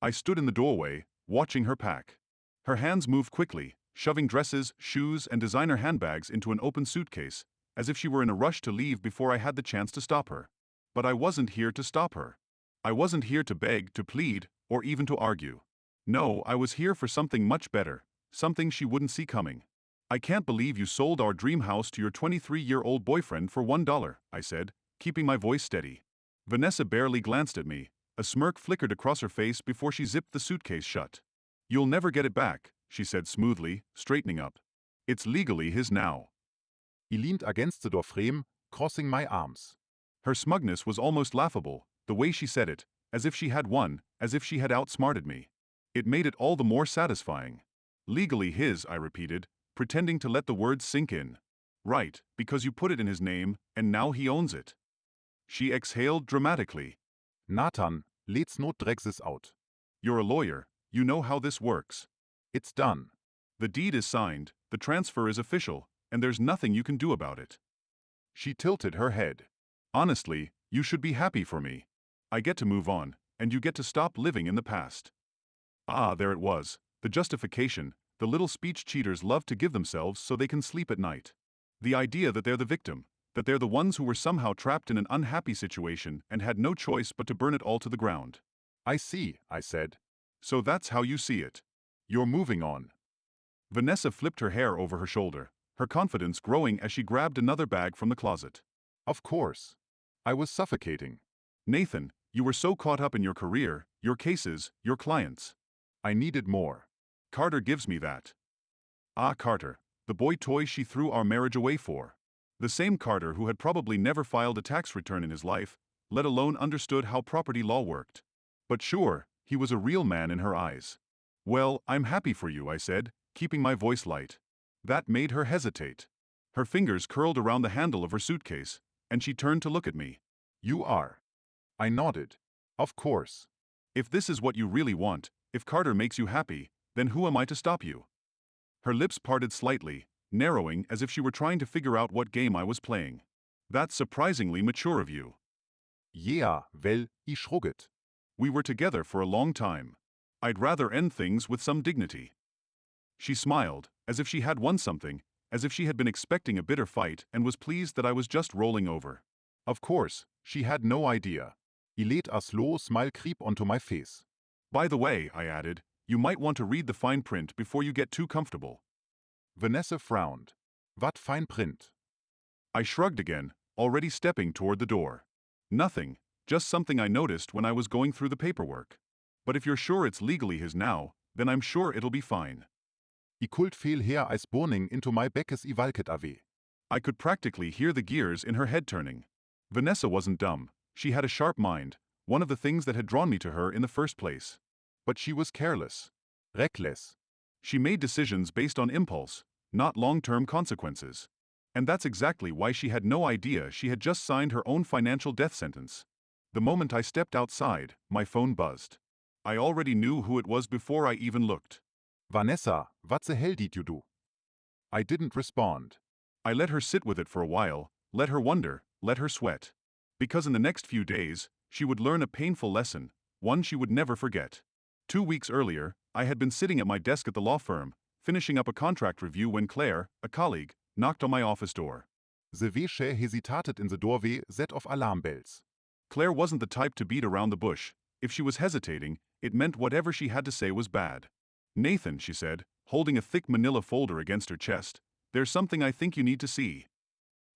I stood in the doorway, watching her pack. Her hands moved quickly, shoving dresses, shoes, and designer handbags into an open suitcase, as if she were in a rush to leave before I had the chance to stop her. But I wasn't here to stop her. I wasn't here to beg, to plead, or even to argue. No, I was here for something much better, something she wouldn't see coming. I can't believe you sold our dream house to your 23-year-old boyfriend for $1, I said, keeping my voice steady. Vanessa barely glanced at me. A smirk flickered across her face before she zipped the suitcase shut. You'll never get it back, she said smoothly, straightening up. It's legally his now. He leaned against the door frame, crossing my arms. Her smugness was almost laughable, the way she said it, as if she had won, as if she had outsmarted me. It made it all the more satisfying. Legally his, I repeated, pretending to let the words sink in. Right, because you put it in his name, and now he owns it. She exhaled dramatically. Nathan, let's not drag this out. You're a lawyer, you know how this works. It's done. The deed is signed, the transfer is official, and there's nothing you can do about it. She tilted her head. Honestly, you should be happy for me. I get to move on, and you get to stop living in the past. Ah, there it was, the justification, the little speech cheaters love to give themselves so they can sleep at night. The idea that they're the victim, that they're the ones who were somehow trapped in an unhappy situation and had no choice but to burn it all to the ground. I see, I said. So that's how you see it. You're moving on. Vanessa flipped her hair over her shoulder, her confidence growing as she grabbed another bag from the closet. Of course. I was suffocating. Nathan, you were so caught up in your career, your cases, your clients. I needed more. Carter gives me that. Ah, Carter, the boy toy she threw our marriage away for. The same Carter who had probably never filed a tax return in his life, let alone understood how property law worked. But sure, he was a real man in her eyes. Well, I'm happy for you, I said, keeping my voice light. That made her hesitate. Her fingers curled around the handle of her suitcase, and she turned to look at me. You are. I nodded. Of course. If this is what you really want, if Carter makes you happy, then who am I to stop you? Her lips parted slightly, narrowing as if she were trying to figure out what game I was playing. That's surprisingly mature of you. Yeah, well, ich shrugged. We were together for a long time. I'd rather end things with some dignity. She smiled, as if she had won something, as if she had been expecting a bitter fight and was pleased that I was just rolling over. Of course, she had no idea. He let a slow smile creep onto my face. By the way, I added, you might want to read the fine print before you get too comfortable. Vanessa frowned. What fine print? I shrugged again, already stepping toward the door. Nothing, just something I noticed when I was going through the paperwork. But if you're sure it's legally his now, then I'm sure it'll be fine. I kult fel her as burning into my bekkes I valket ave. I could practically hear the gears in her head turning. Vanessa wasn't dumb. She had a sharp mind, one of the things that had drawn me to her in the first place. But she was careless. Reckless. She made decisions based on impulse, not long-term consequences. And that's exactly why she had no idea she had just signed her own financial death sentence. The moment I stepped outside, my phone buzzed. I already knew who it was before I even looked. Vanessa, what the hell did you do? I didn't respond. I let her sit with it for a while, let her wonder, let her sweat. Because in the next few days, she would learn a painful lesson, one she would never forget. 2 weeks earlier, I had been sitting at my desk at the law firm, finishing up a contract review when Claire, a colleague, knocked on my office door. The way she hesitated in the doorway set off alarm bells. Claire wasn't the type to beat around the bush. If she was hesitating, it meant whatever she had to say was bad. Nathan, she said, holding a thick manila folder against her chest, there's something I think you need to see.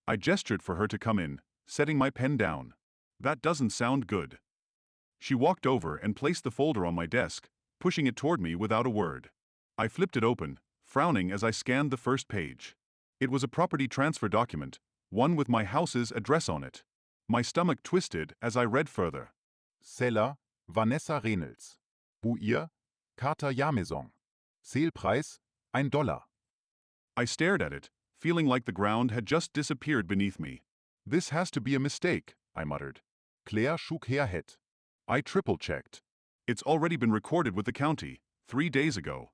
I gestured for her to come in, setting my pen down. That doesn't sound good. She walked over and placed the folder on my desk, pushing it toward me without a word. I flipped it open, frowning as I scanned the first page. It was a property transfer document, one with my house's address on it. My stomach twisted as I read further. Seller, Vanessa Reynolds. Buir, Carter Jameson. Salepreis, $1. I stared at it, feeling like the ground had just disappeared beneath me. This has to be a mistake, I muttered. Claire shook her head. I triple-checked. It's already been recorded with the county, 3 days ago.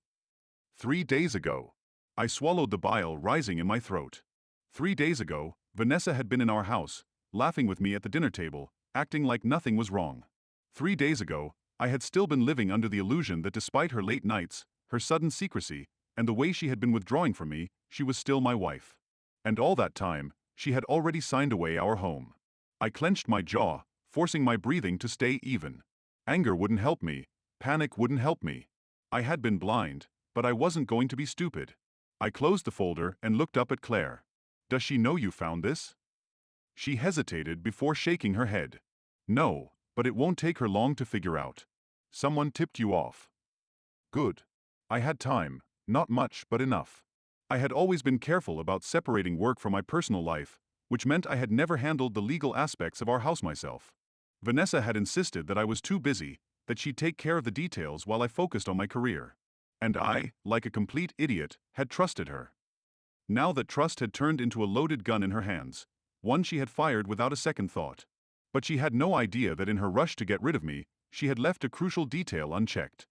3 days ago. I swallowed the bile rising in my throat. 3 days ago, Vanessa had been in our house, laughing with me at the dinner table, acting like nothing was wrong. 3 days ago, I had still been living under the illusion that despite her late nights, her sudden secrecy, and the way she had been withdrawing from me, she was still my wife. And all that time, she had already signed away our home. I clenched my jaw, forcing my breathing to stay even. Anger wouldn't help me. Panic wouldn't help me. I had been blind, but I wasn't going to be stupid. I closed the folder and looked up at Claire. Does she know you found this? She hesitated before shaking her head. No, but it won't take her long to figure out. Someone tipped you off. Good. I had time, not much but enough. I had always been careful about separating work from my personal life, which meant I had never handled the legal aspects of our house myself. Vanessa had insisted that I was too busy, that she'd take care of the details while I focused on my career. And I, like a complete idiot, had trusted her. Now that trust had turned into a loaded gun in her hands, one she had fired without a second thought. But she had no idea that in her rush to get rid of me, she had left a crucial detail unchecked.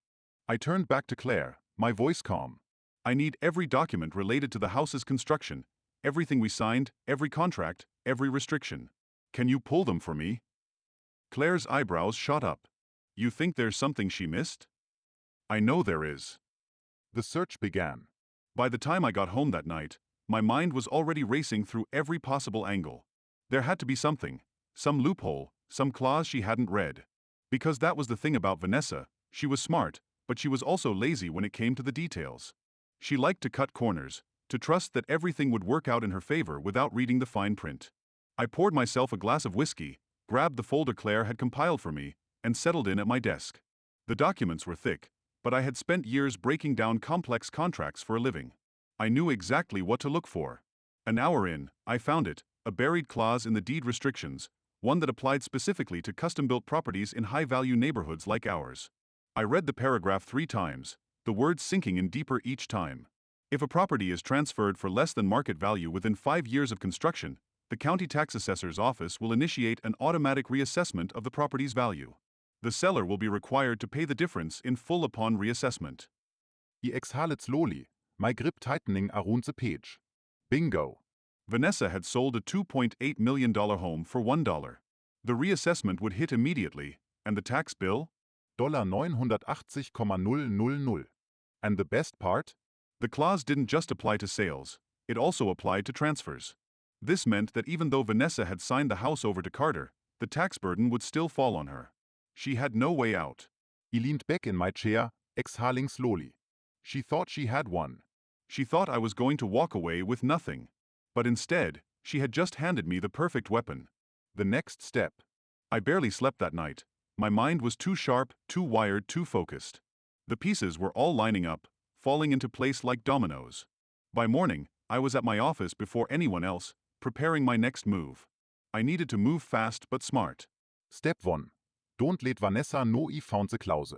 I turned back to Claire, my voice calm. I need every document related to the house's construction, everything we signed, every contract, every restriction. Can you pull them for me? Claire's eyebrows shot up. You think there's something she missed? I know there is. The search began. By the time I got home that night, my mind was already racing through every possible angle. There had to be something, some loophole, some clause she hadn't read. Because that was the thing about Vanessa, she was smart, but she was also lazy when it came to the details. She liked to cut corners, to trust that everything would work out in her favor without reading the fine print. I poured myself a glass of whiskey, grabbed the folder Claire had compiled for me, and settled in at my desk. The documents were thick, but I had spent years breaking down complex contracts for a living. I knew exactly what to look for. An hour in, I found it, a buried clause in the deed restrictions, one that applied specifically to custom-built properties in high-value neighborhoods like ours. I read the paragraph 3 times, the words sinking in deeper each time. If a property is transferred for less than market value within 5 years of construction, the county tax assessor's office will initiate an automatic reassessment of the property's value. The seller will be required to pay the difference in full upon reassessment. I exhalet slowly, my grip tightening around the page. Bingo. Vanessa had sold a $2.8 million home for $1. The reassessment would hit immediately, and the tax bill? $980,000. And the best part? The clause didn't just apply to sales, it also applied to transfers. This meant that even though Vanessa had signed the house over to Carter, the tax burden would still fall on her. She had no way out. I leaned back in my chair, exhaling slowly. She thought she had one. She thought I was going to walk away with nothing. But instead, she had just handed me the perfect weapon. The next step. I barely slept that night. My mind was too sharp, too wired, too focused. The pieces were all lining up, falling into place like dominoes. By morning, I was at my office before anyone else, preparing my next move. I needed to move fast but smart. Step 1. Don't let Vanessa know I found the clause.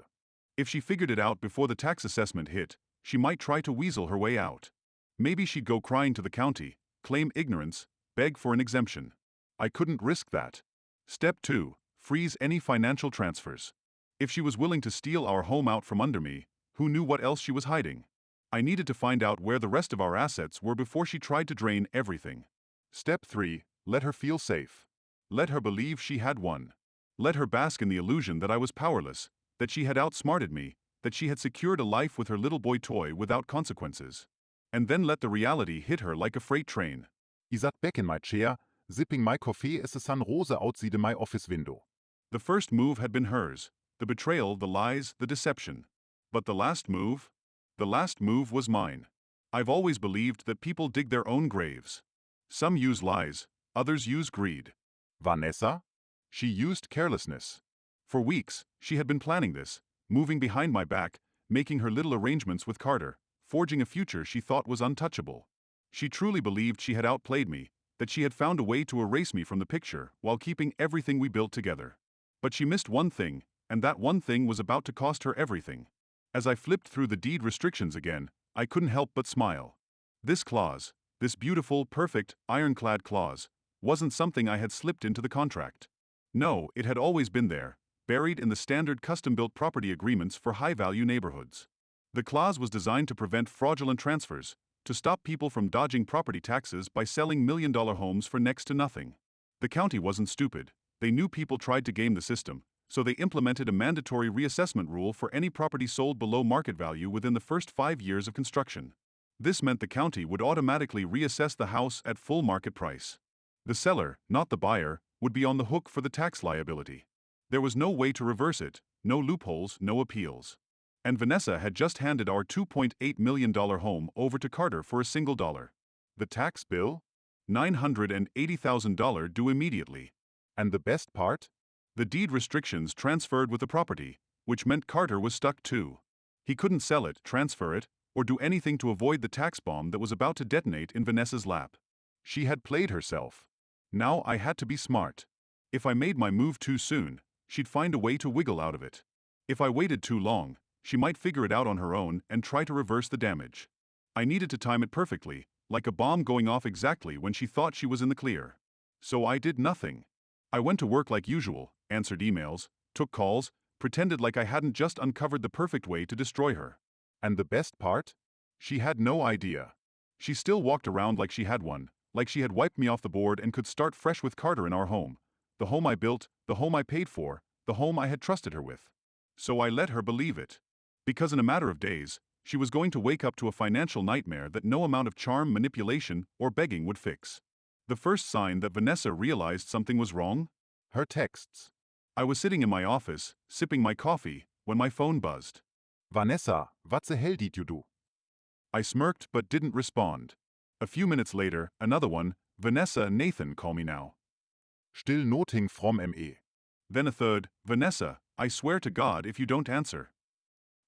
If she figured it out before the tax assessment hit, she might try to weasel her way out. Maybe she'd go crying to the county, claim ignorance, beg for an exemption. I couldn't risk that. Step 2. Freeze any financial transfers. If she was willing to steal our home out from under me, who knew what else she was hiding? I needed to find out where the rest of our assets were before she tried to drain everything. Step 3. Let her feel safe. Let her believe she had won. Let her bask in the illusion that I was powerless, that she had outsmarted me, that she had secured a life with her little boy toy without consequences. And then let the reality hit her like a freight train. I sat back in my chair, sipping my coffee as the sun rose outside my office window. The first move had been hers, the betrayal, the lies, the deception. But the last move? The last move was mine. I've always believed that people dig their own graves. Some use lies, others use greed. Vanessa? She used carelessness. For weeks, she had been planning this, moving behind my back, making her little arrangements with Carter, forging a future she thought was untouchable. She truly believed she had outplayed me, that she had found a way to erase me from the picture while keeping everything we built together. But she missed one thing, and that one thing was about to cost her everything. As I flipped through the deed restrictions again, I couldn't help but smile. This clause, this beautiful, perfect, ironclad clause, wasn't something I had slipped into the contract. No, it had always been there, buried in the standard custom-built property agreements for high-value neighborhoods. The clause was designed to prevent fraudulent transfers, to stop people from dodging property taxes by selling million-dollar homes for next to nothing. The county wasn't stupid. They knew people tried to game the system, so they implemented a mandatory reassessment rule for any property sold below market value within the first 5 years of construction. This meant the county would automatically reassess the house at full market price. The seller, not the buyer, would be on the hook for the tax liability. There was no way to reverse it, no loopholes, no appeals. And Vanessa had just handed our $2.8 million home over to Carter for a single dollar. The tax bill? $980,000 due immediately. And the best part? The deed restrictions transferred with the property, which meant Carter was stuck too. He couldn't sell it, transfer it, or do anything to avoid the tax bomb that was about to detonate in Vanessa's lap. She had played herself. Now I had to be smart. If I made my move too soon, she'd find a way to wiggle out of it. If I waited too long, she might figure it out on her own and try to reverse the damage. I needed to time it perfectly, like a bomb going off exactly when she thought she was in the clear. So I did nothing. I went to work like usual, answered emails, took calls, pretended like I hadn't just uncovered the perfect way to destroy her. And the best part? She had no idea. She still walked around like she had one, like she had wiped me off the board and could start fresh with Carter in our home. The home I built, the home I paid for, the home I had trusted her with. So I let her believe it. Because in a matter of days, she was going to wake up to a financial nightmare that no amount of charm, manipulation, or begging would fix. The first sign that Vanessa realized something was wrong? Her texts. I was sitting in my office, sipping my coffee, when my phone buzzed. Vanessa, what the hell did you do? I smirked but didn't respond. A few minutes later, another one, Vanessa, Nathan, call me now. Still nothing from ME. Then a third, Vanessa, I swear to God if you don't answer.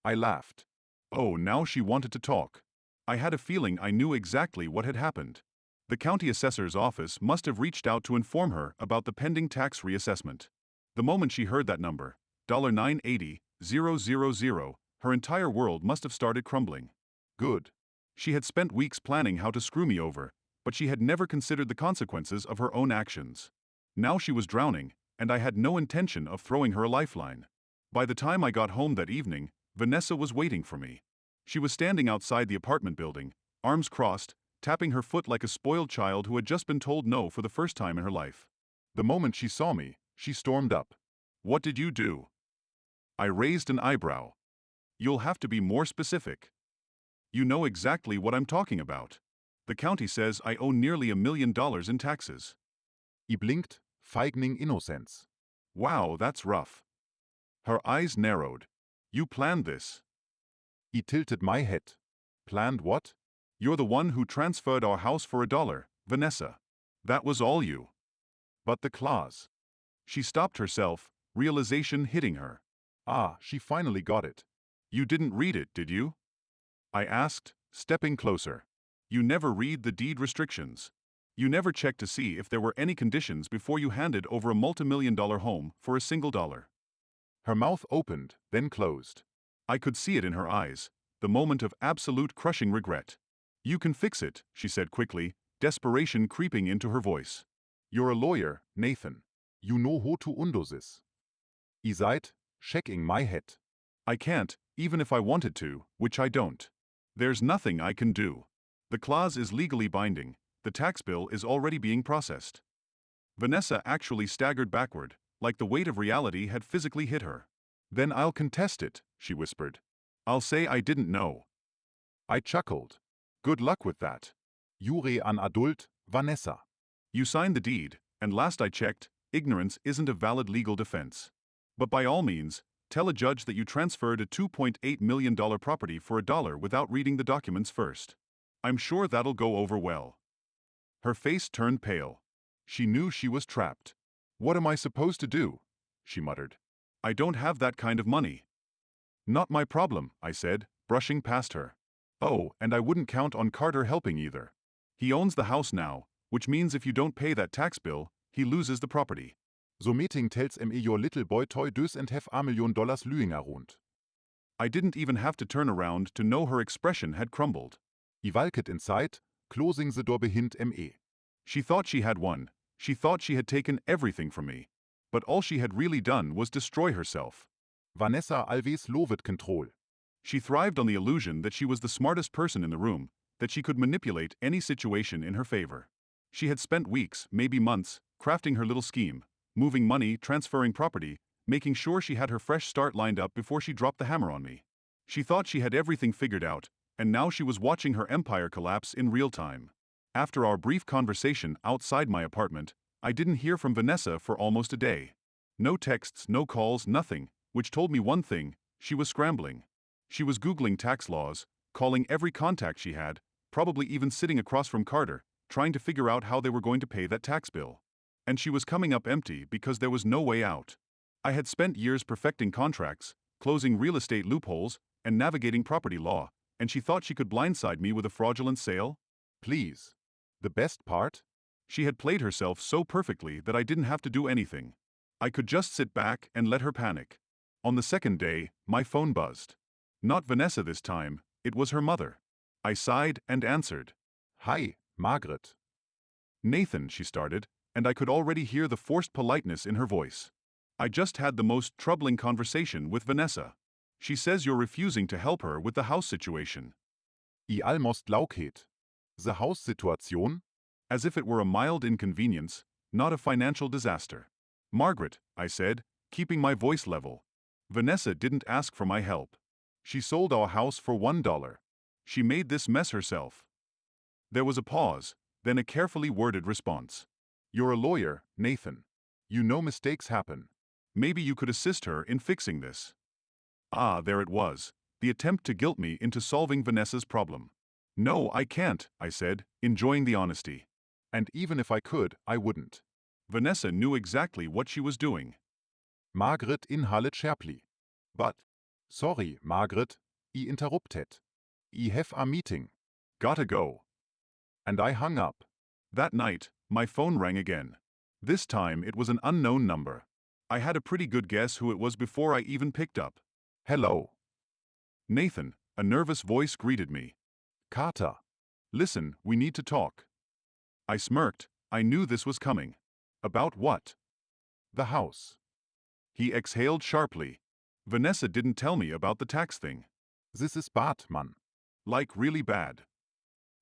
I laughed. Oh, now she wanted to talk. I had a feeling I knew exactly what had happened. The county assessor's office must have reached out to inform her about the pending tax reassessment. The moment she heard that number, $980,000, her entire world must have started crumbling. Good. She had spent weeks planning how to screw me over, but she had never considered the consequences of her own actions. Now she was drowning, and I had no intention of throwing her a lifeline. By the time I got home that evening, Vanessa was waiting for me. She was standing outside the apartment building, arms crossed, tapping her foot like a spoiled child who had just been told no for the first time in her life. The moment she saw me, she stormed up. What did you do? I raised an eyebrow. You'll have to be more specific. You know exactly what I'm talking about. The county says I owe nearly $1 million in taxes. I blinked, feigning innocence. Wow, that's rough. Her eyes narrowed. You planned this. I tilted my head. Planned what? You're the one who transferred our house for $1, Vanessa. That was all you. But the clause. She stopped herself, realization hitting her. Ah, she finally got it. You didn't read it, did you? I asked, stepping closer. You never read the deed restrictions. You never checked to see if there were any conditions before you handed over a multi-million-dollar home for a single dollar. Her mouth opened, then closed. I could see it in her eyes, the moment of absolute crushing regret. You can fix it, she said quickly, desperation creeping into her voice. You're a lawyer, Nathan. You know how to undo this. I sighed, shaking my head. I can't, even if I wanted to, which I don't. There's nothing I can do. The clause is legally binding. The tax bill is already being processed. Vanessa actually staggered backward, like the weight of reality had physically hit her. Then I'll contest it, she whispered. I'll say I didn't know. I chuckled. Good luck with that. Jure an adult, Vanessa. You signed the deed, and last I checked, ignorance isn't a valid legal defense. But by all means, tell a judge that you transferred a $2.8 million property for $1 without reading the documents first. I'm sure that'll go over well. Her face turned pale. She knew she was trapped. What am I supposed to do? She muttered. I don't have that kind of money. Not my problem, I said, brushing past her. Oh, and I wouldn't count on Carter helping either. He owns the house now, which means if you don't pay that tax bill, he loses the property. So meeting tells me your little boy toy does and have $1 million lying around. I didn't even have to turn around to know her expression had crumbled. I walked inside, closing the door behind me. She thought she had won. She thought she had taken everything from me. But all she had really done was destroy herself. Vanessa always loved control. She thrived on the illusion that she was the smartest person in the room, that she could manipulate any situation in her favor. She had spent weeks, maybe months, crafting her little scheme, moving money, transferring property, making sure she had her fresh start lined up before she dropped the hammer on me. She thought she had everything figured out, and now she was watching her empire collapse in real time. After our brief conversation outside my apartment, I didn't hear from Vanessa for almost a day. No texts, no calls, nothing, which told me one thing: she was scrambling. She was Googling tax laws, calling every contact she had, probably even sitting across from Carter, trying to figure out how they were going to pay that tax bill. And she was coming up empty because there was no way out. I had spent years perfecting contracts, closing real estate loopholes, and navigating property law, and she thought she could blindside me with a fraudulent sale? Please. The best part? She had played herself so perfectly that I didn't have to do anything. I could just sit back and let her panic. On the second day, my phone buzzed. Not Vanessa this time, it was her mother. I sighed and answered. Hi, Margaret. Nathan, she started, and I could already hear the forced politeness in her voice. I just had the most troubling conversation with Vanessa. She says you're refusing to help her with the house situation. I almost laukhet. The house situation? As if it were a mild inconvenience, not a financial disaster. Margaret, I said, keeping my voice level. Vanessa didn't ask for my help. She sold our house for $1. She made this mess herself. There was a pause, then a carefully worded response. You're a lawyer, Nathan. You know mistakes happen. Maybe you could assist her in fixing this. Ah, there it was, the attempt to guilt me into solving Vanessa's problem. No, I can't, I said, enjoying the honesty. And even if I could, I wouldn't. Vanessa knew exactly what she was doing. Margaret inhalet sharply. But, sorry, Margaret, I interrupted. I have a meeting. Gotta go. And I hung up. That night, my phone rang again. This time it was an unknown number. I had a pretty good guess who it was before I even picked up. Hello. Nathan, a nervous voice greeted me. Carter. Listen, we need to talk. I smirked. I knew this was coming. About what? The house. He exhaled sharply. Vanessa didn't tell me about the tax thing. This is bad, man. Like really bad.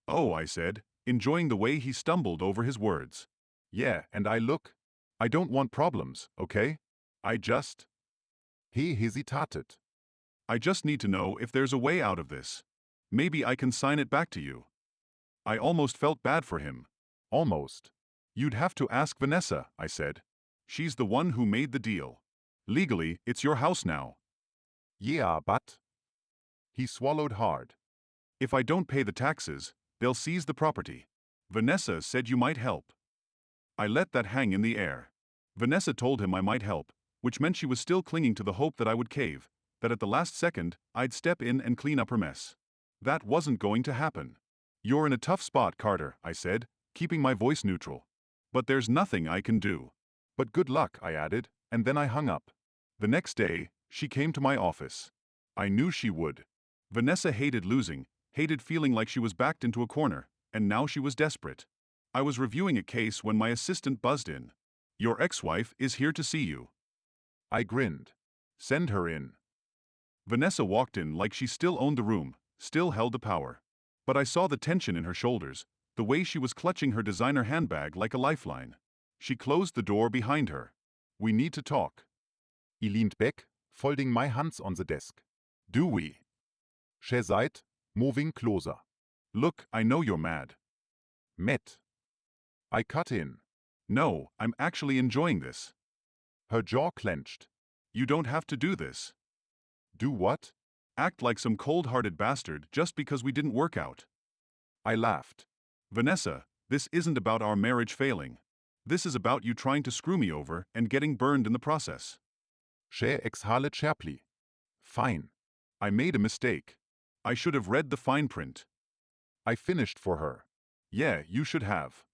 Oh, I said, enjoying the way he stumbled over his words. Yeah, and I don't want problems, okay? He hesitated. I just need to know if there's a way out of this. Maybe I can sign it back to you. I almost felt bad for him. Almost. You'd have to ask Vanessa, I said. She's the one who made the deal. Legally, it's your house now. Yeah, but... He swallowed hard. If I don't pay the taxes, they'll seize the property. Vanessa said you might help. I let that hang in the air. Vanessa told him I might help, which meant she was still clinging to the hope that I would cave, that at the last second, I'd step in and clean up her mess. That wasn't going to happen. You're in a tough spot, Carter, I said, keeping my voice neutral. But there's nothing I can do. But good luck, I added, and then I hung up. The next day, she came to my office. I knew she would. Vanessa hated losing, hated feeling like she was backed into a corner, and now she was desperate. I was reviewing a case when my assistant buzzed in. Your ex-wife is here to see you. I grinned. Send her in. Vanessa walked in like she still owned the room, still held the power. But I saw the tension in her shoulders, the way she was clutching her designer handbag like a lifeline. She closed the door behind her. We need to talk. I leaned back, folding my hands on the desk. Do we? She sighed, moving closer. Look, I know you're mad. Matt. I cut in. No, I'm actually enjoying this. Her jaw clenched. You don't have to do this. Do what? Act like some cold-hearted bastard just because we didn't work out. I laughed. Vanessa, this isn't about our marriage failing. This is about you trying to screw me over and getting burned in the process. She exhaled sharply. Fine. I made a mistake. I should have read the fine print. I finished for her. Yeah, you should have.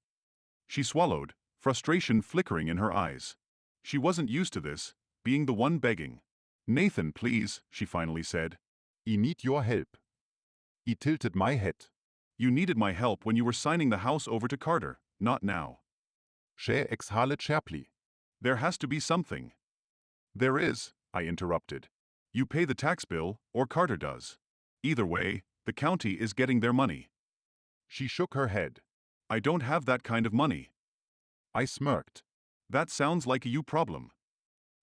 She swallowed, frustration flickering in her eyes. She wasn't used to this, being the one begging. Nathan, please, she finally said. I need your help. I tilted my head. You needed my help when you were signing the house over to Carter, not now. She exhaled sharply. There has to be something. There is, I interrupted. You pay the tax bill, or Carter does. Either way, the county is getting their money. She shook her head. I don't have that kind of money. I smirked. That sounds like a you problem.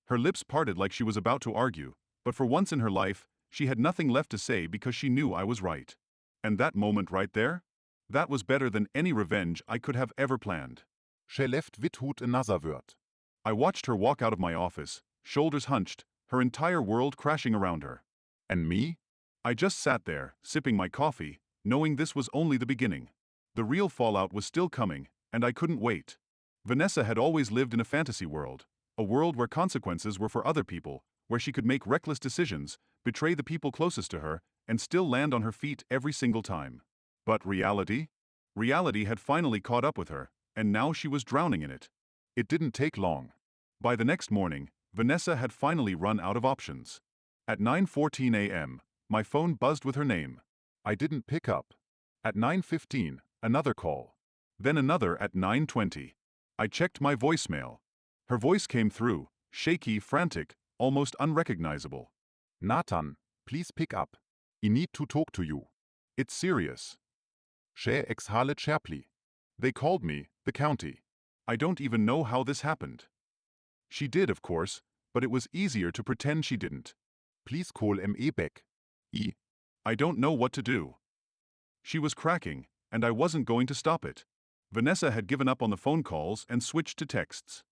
Her lips parted like she was about to argue, but for once in her life, she had nothing left to say because she knew I was right. And that moment right there? That was better than any revenge I could have ever planned. She left without another word. I watched her walk out of my office, shoulders hunched, her entire world crashing around her. And me? I just sat there, sipping my coffee, knowing this was only the beginning. The real fallout was still coming, and I couldn't wait. Vanessa had always lived in a fantasy world, a world where consequences were for other people, where she could make reckless decisions, betray the people closest to her, and still land on her feet every single time. But reality? Reality had finally caught up with her, and now she was drowning in it. It didn't take long. By the next morning, Vanessa had finally run out of options. At 9:14 a.m., my phone buzzed with her name. I didn't pick up. At 9:15, another call. Then another at 9:20. I checked my voicemail. Her voice came through, shaky, frantic, almost unrecognizable. Nathan, please pick up. I need to talk to you. It's serious. She exhaled sharply. They called me, the county. I don't even know how this happened. She did, of course, but it was easier to pretend she didn't. Please call ME back. I don't know what to do. She was cracking, and I wasn't going to stop it. Vanessa had given up on the phone calls and switched to texts.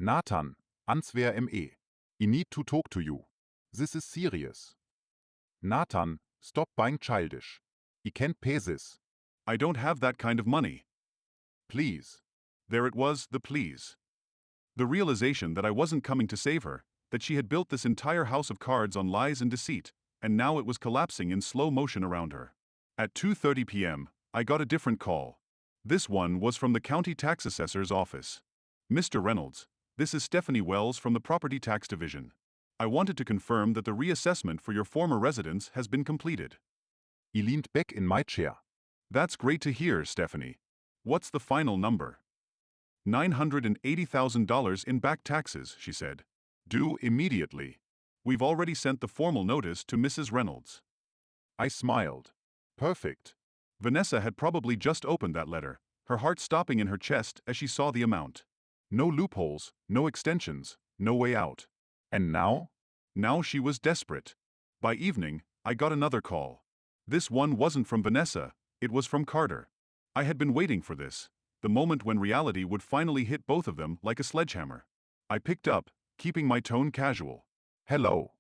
Nathan, answer ME. I need to talk to you. This is serious. Nathan, stop being childish. I can't pay this. I don't have that kind of money. Please. There it was, the please. The realization that I wasn't coming to save her, that she had built this entire house of cards on lies and deceit, and now it was collapsing in slow motion around her. At 2:30 p.m., I got a different call. This one was from the county tax assessor's office. Mr. Reynolds, this is Stephanie Wells from the Property Tax Division. I wanted to confirm that the reassessment for your former residence has been completed. I leaned back in my chair. That's great to hear, Stephanie. What's the final number? $980,000 in back taxes, she said. Due immediately. We've already sent the formal notice to Mrs. Reynolds. I smiled. Perfect. Vanessa had probably just opened that letter, her heart stopping in her chest as she saw the amount. No loopholes, no extensions, no way out. And now? Now she was desperate. By evening, I got another call. This one wasn't from Vanessa, it was from Carter. I had been waiting for this, the moment when reality would finally hit both of them like a sledgehammer. I picked up, keeping my tone casual. Hello.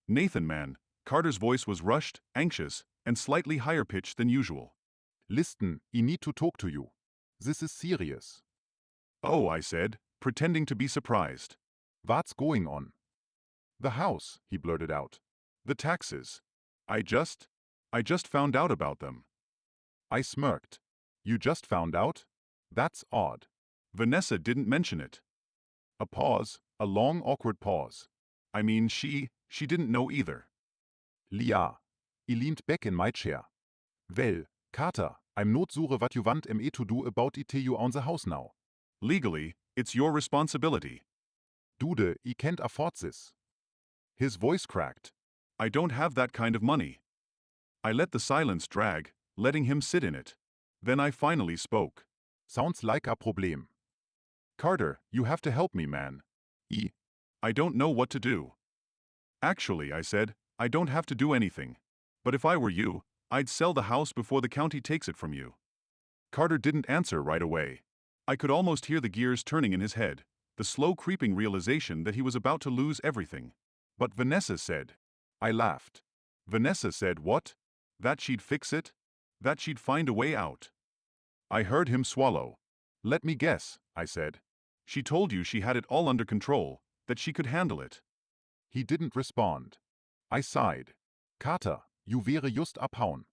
Nathan, man. Carter's voice was rushed, anxious, and slightly higher pitched than usual. Listen, I need to talk to you. This is serious. Oh, I said, pretending to be surprised. What's going on? The house, he blurted out. The taxes. I just found out about them. I smirked. You just found out? That's odd. Vanessa didn't mention it. A pause, a long awkward pause. I mean, she didn't know either. Leah. I leaned back in my chair. Well, Carter, I'm not sure what you want me to do about it you own the house now. Legally, it's your responsibility. Dude, I can't afford this. His voice cracked. I don't have that kind of money. I let the silence drag, letting him sit in it. Then I finally spoke. Sounds like a problem. Carter, you have to help me, man. I don't know what to do. Actually, I said, I don't have to do anything. But if I were you, I'd sell the house before the county takes it from you. Carter didn't answer right away. I could almost hear the gears turning in his head, the slow creeping realization that he was about to lose everything. But Vanessa said. I laughed. Vanessa said what? That she'd fix it? That she'd find a way out. I heard him swallow. Let me guess, I said. She told you she had it all under control, that she could handle it. He didn't respond. I sighed. Carter, you wäre just abhauen.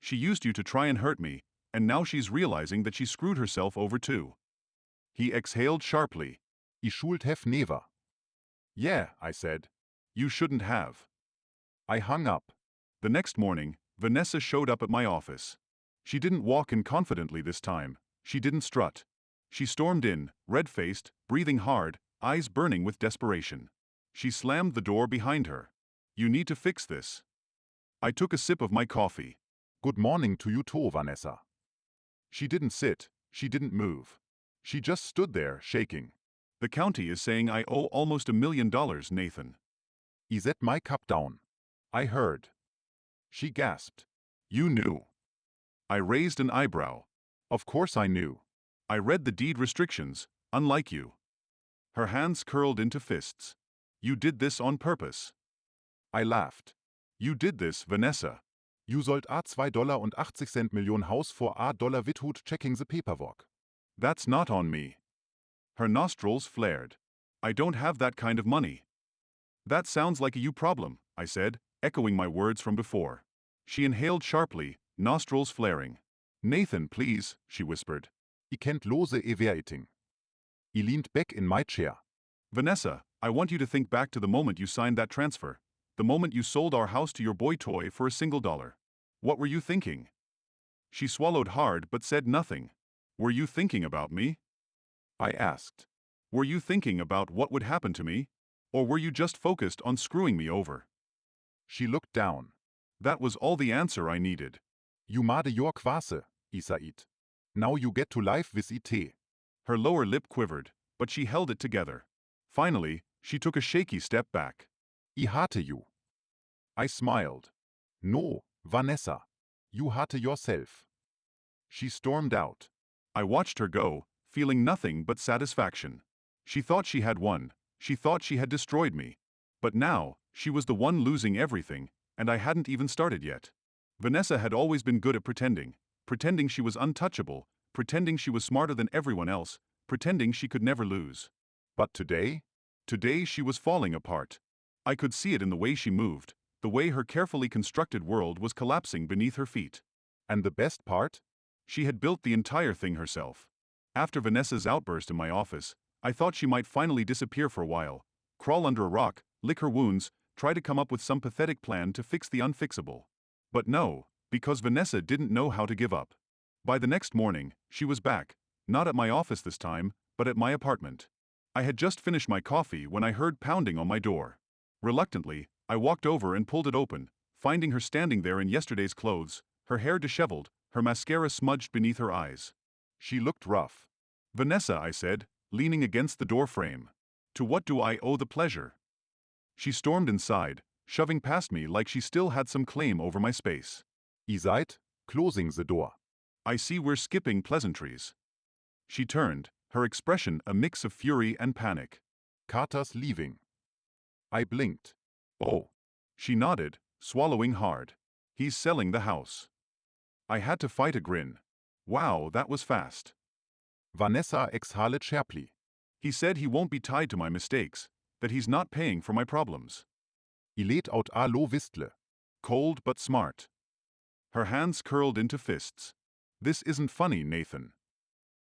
She used you to try and hurt me, and now she's realizing that she screwed herself over too. He exhaled sharply. I should have never. Yeah, I said. You shouldn't have. I hung up. The next morning, Vanessa showed up at my office. She didn't walk in confidently this time. She didn't strut. She stormed in, red-faced, breathing hard, eyes burning with desperation. She slammed the door behind her. You need to fix this. I took a sip of my coffee. Good morning to you too, Vanessa. She didn't sit. She didn't move. She just stood there, shaking. The county is saying I owe almost $1 million, Nathan. I set my cup down. I heard. She gasped. You knew. I raised an eyebrow. Of course I knew. I read the deed restrictions, unlike you. Her hands curled into fists. You did this on purpose. I laughed. You did this, Vanessa. You sollt a $2,80 Haus vor a Dollar Withut checking the paperwork. That's not on me. Her nostrils flared. I don't have that kind of money. That sounds like a you problem, I said, echoing my words from before. She inhaled sharply, nostrils flaring. Nathan, please, she whispered. I kent lose evating. I leaned back in my chair. Vanessa, I want you to think back to the moment you signed that transfer. The moment you sold our house to your boy toy for $1. What were you thinking? She swallowed hard but said nothing. Were you thinking about me? I asked. Were you thinking about what would happen to me? Or were you just focused on screwing me over? She looked down. That was all the answer I needed. You made your quase, I said. Now you get to life with it. Her lower lip quivered, but she held it together. Finally, she took a shaky step back. I hate you. I smiled. No, Vanessa. You hate yourself. She stormed out. I watched her go, feeling nothing but satisfaction. She thought she had won. She thought she had destroyed me. But now, she was the one losing everything, and I hadn't even started yet. Vanessa had always been good at pretending. Pretending she was untouchable, pretending she was smarter than everyone else, pretending she could never lose. But today? Today she was falling apart. I could see it in the way she moved, the way her carefully constructed world was collapsing beneath her feet. And the best part? She had built the entire thing herself. After Vanessa's outburst in my office, I thought she might finally disappear for a while, crawl under a rock, lick her wounds, try to come up with some pathetic plan to fix the unfixable. But no, because Vanessa didn't know how to give up. By the next morning, she was back, not at my office this time, but at my apartment. I had just finished my coffee when I heard pounding on my door. Reluctantly, I walked over and pulled it open, finding her standing there in yesterday's clothes, her hair disheveled, her mascara smudged beneath her eyes. She looked rough. Vanessa, I said, leaning against the door frame. To what do I owe the pleasure? She stormed inside, shoving past me like she still had some claim over my space. I seid closing the door. I see we're skipping pleasantries. She turned, her expression a mix of fury and panic. Carter's leaving. I blinked. Oh. She nodded, swallowing hard. He's selling the house. I had to fight a grin. Wow, that was fast. Vanessa exhaled sharply. He said he won't be tied to my mistakes, that he's not paying for my problems. I let out a low whistle. Cold but smart. Her hands curled into fists. This isn't funny, Nathan.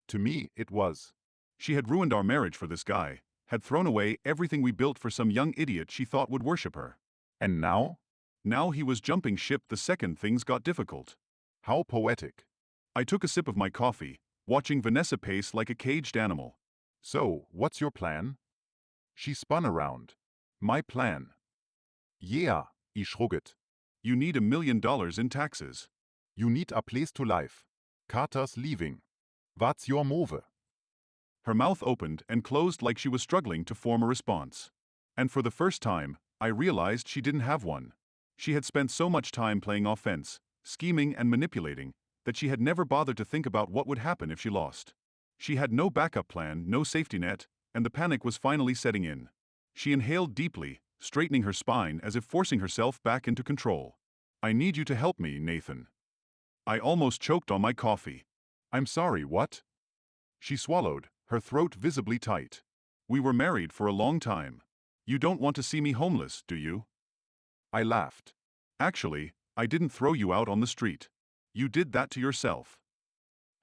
To me, it was. She had ruined our marriage for this guy, had thrown away everything we built for some young idiot she thought would worship her. And now? Now he was jumping ship the second things got difficult. How poetic. I took a sip of my coffee, watching Vanessa pace like a caged animal. So, what's your plan? She spun around. My plan. Yeah, I shrugged. You need $1 million in taxes. You need a place to live. Carter's leaving. What's your move? Her mouth opened and closed like she was struggling to form a response. And for the first time, I realized she didn't have one. She had spent so much time playing offense, scheming and manipulating, that she had never bothered to think about what would happen if she lost. She had no backup plan, no safety net, and the panic was finally setting in. She inhaled deeply, straightening her spine as if forcing herself back into control. I need you to help me, Nathan. I almost choked on my coffee. I'm sorry, what? She swallowed, her throat visibly tight. We were married for a long time. You don't want to see me homeless, do you? I laughed. Actually, I didn't throw you out on the street. You did that to yourself.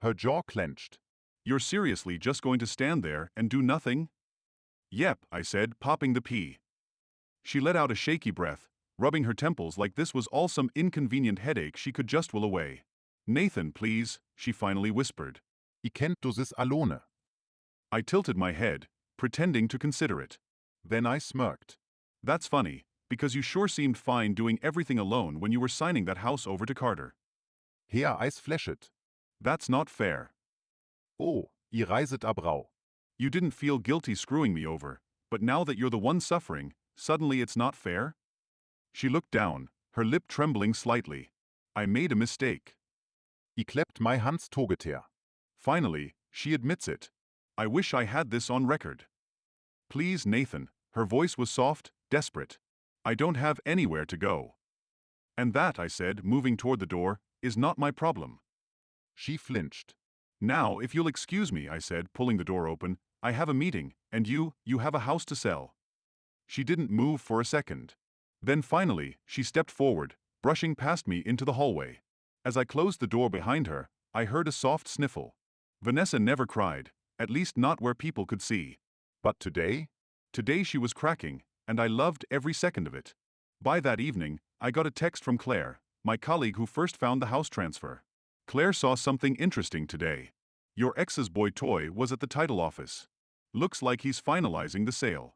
Her jaw clenched. You're seriously just going to stand there and do nothing? Yep, I said, popping the pea. She let out a shaky breath, rubbing her temples like this was all some inconvenient headache she could just will away. Nathan, please, she finally whispered. I kent du this alone. I tilted my head, pretending to consider it. Then I smirked. That's funny, because you sure seemed fine doing everything alone when you were signing that house over to Carter. Her Eis flashet. That's not fair. Oh, I reiset a Brau. You didn't feel guilty screwing me over, but now that you're the one suffering, suddenly it's not fair? She looked down, her lip trembling slightly. I made a mistake. I klept my Hans Togeter. Finally, she admits it. I wish I had this on record. Please, Nathan. Her voice was soft, desperate. I don't have anywhere to go. And that, I said, moving toward the door, is not my problem. She flinched. Now, if you'll excuse me, I said, pulling the door open, I have a meeting, and you have a house to sell. She didn't move for a second. Then finally, she stepped forward, brushing past me into the hallway. As I closed the door behind her, I heard a soft sniffle. Vanessa never cried, at least not where people could see. But today? Today she was cracking, and I loved every second of it. By that evening, I got a text from Claire, my colleague who first found the house transfer. Claire saw something interesting today. Your ex's boy toy was at the title office. Looks like he's finalizing the sale.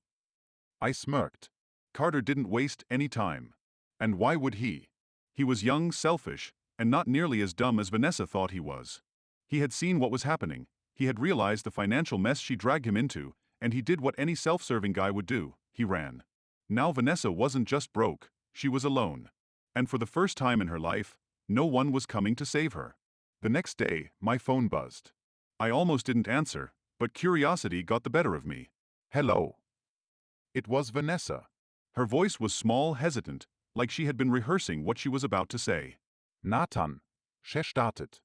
I smirked. Carter didn't waste any time. And why would he? He was young, selfish, and not nearly as dumb as Vanessa thought he was. He had seen what was happening, he had realized the financial mess she dragged him into, and he did what any self-serving guy would do, he ran. Now Vanessa wasn't just broke, she was alone. And for the first time in her life, no one was coming to save her. The next day, my phone buzzed. I almost didn't answer, but curiosity got the better of me. Hello. It was Vanessa. Her voice was small, hesitant, like she had been rehearsing what she was about to say. Nathan, she started.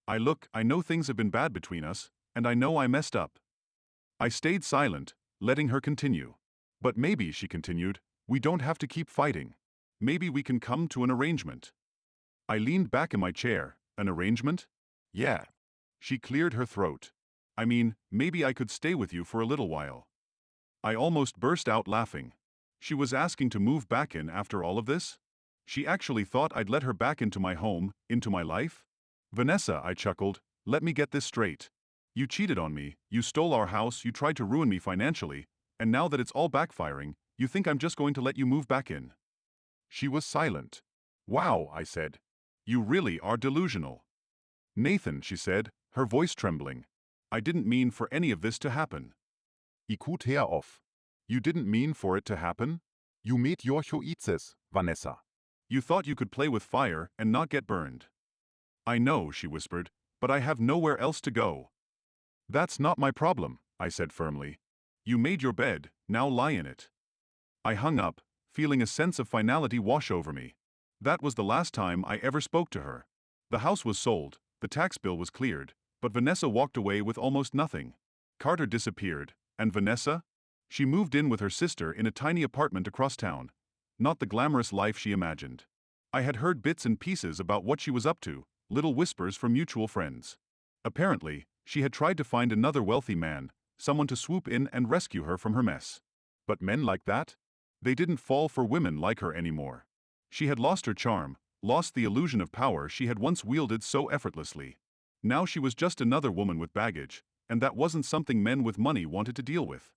I know things have been bad between us, and I know I messed up. I stayed silent, letting her continue. But maybe, she continued, we don't have to keep fighting. Maybe we can come to an arrangement. I leaned back in my chair. An arrangement? Yeah. She cleared her throat. I mean, maybe I could stay with you for a little while. I almost burst out laughing. She was asking to move back in after all of this? She actually thought I'd let her back into my home, into my life? Vanessa, I chuckled, let me get this straight. You cheated on me, you stole our house, you tried to ruin me financially, and now that it's all backfiring, you think I'm just going to let you move back in. She was silent. Wow, I said. You really are delusional. Nathan, she said, her voice trembling. I didn't mean for any of this to happen. I could hear off. You didn't mean for it to happen? You made your choices, Vanessa. You thought you could play with fire and not get burned. I know, she whispered, but I have nowhere else to go. That's not my problem, I said firmly. You made your bed, now lie in it. I hung up, feeling a sense of finality wash over me. That was the last time I ever spoke to her. The house was sold, the tax bill was cleared, but Vanessa walked away with almost nothing. Carter disappeared, and Vanessa? She moved in with her sister in a tiny apartment across town. Not the glamorous life she imagined. I had heard bits and pieces about what she was up to, little whispers from mutual friends. Apparently, she had tried to find another wealthy man, someone to swoop in and rescue her from her mess. But men like that? They didn't fall for women like her anymore. She had lost her charm, lost the illusion of power she had once wielded so effortlessly. Now she was just another woman with baggage, and that wasn't something men with money wanted to deal with.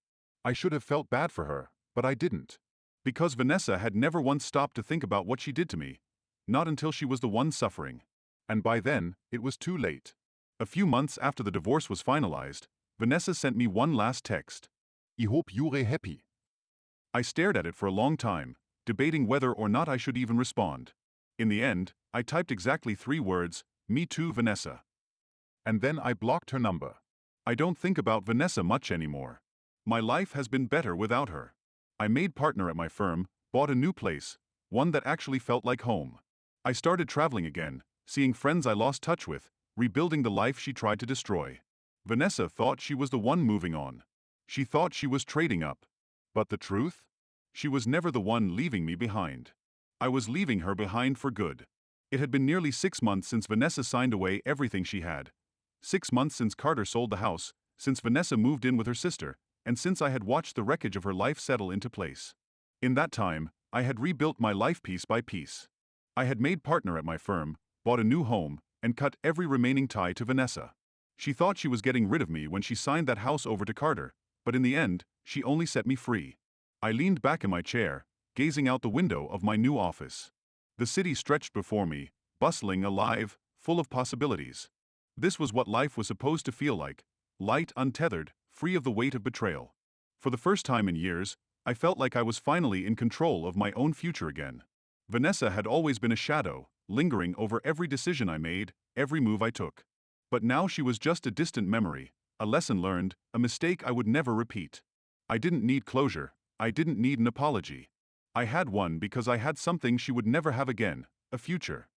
I should have felt bad for her, but I didn't. Because Vanessa had never once stopped to think about what she did to me. Not until she was the one suffering. And by then, it was too late. A few months after the divorce was finalized, Vanessa sent me one last text. I hope you're happy. I stared at it for a long time, debating whether or not I should even respond. In the end, I typed exactly 3 words, me too, Vanessa. And then I blocked her number. I don't think about Vanessa much anymore. My life has been better without her. I made partner at my firm, bought a new place, one that actually felt like home. I started traveling again, seeing friends I lost touch with, rebuilding the life she tried to destroy. Vanessa thought she was the one moving on. She thought she was trading up. But the truth? She was never the one leaving me behind. I was leaving her behind for good. It had been nearly 6 months since Vanessa signed away everything she had. 6 months since Carter sold the house, since Vanessa moved in with her sister, and since I had watched the wreckage of her life settle into place. In that time, I had rebuilt my life piece by piece. I had made partner at my firm, bought a new home, and cut every remaining tie to Vanessa. She thought she was getting rid of me when she signed that house over to Carter, but in the end, she only set me free. I leaned back in my chair, gazing out the window of my new office. The city stretched before me, bustling, alive, full of possibilities. This was what life was supposed to feel like, light, untethered, free of the weight of betrayal. For the first time in years, I felt like I was finally in control of my own future again. Vanessa had always been a shadow, lingering over every decision I made, every move I took. But now she was just a distant memory, a lesson learned, a mistake I would never repeat. I didn't need closure. I didn't need an apology. I had one because I had something she would never have again, a future.